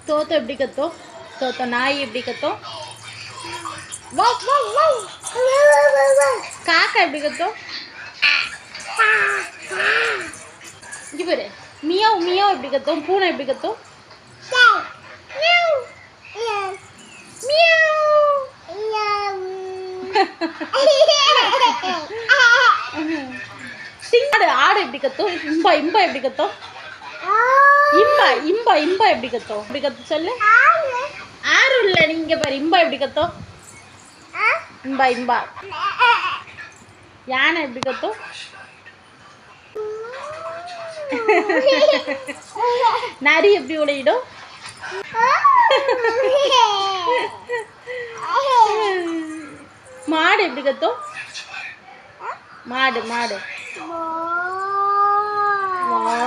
தோத்தோ எப்படி கத்தும்? தோத்தோ நாய் எப்படி கத்தும்? Wow wow wow. காக்கா எப்படி கத்தும்? இங்க பாரு. மியாவ் மியாவ் எப்படி கத்தும்? பூனை எப்படி கத்தும்? சிங்காடு ஆடு எப்படி கத்தும்? இம்பா இம்பா எப்படி கத்தும்? இம்பா இம்பா இம்பா எப்படி கத்தும்? எப்படி கத்து சொல்லு. ஆறு இல்ல, நீங்க பாரு. இம்பா எப்படி கத்தும்? இம்பா இம்பா. யானை எப்படி கத்தும்? நரி எப்படி உடையிடும்? மாடு எப்படி கத்தும்? மாடு மாடு. வா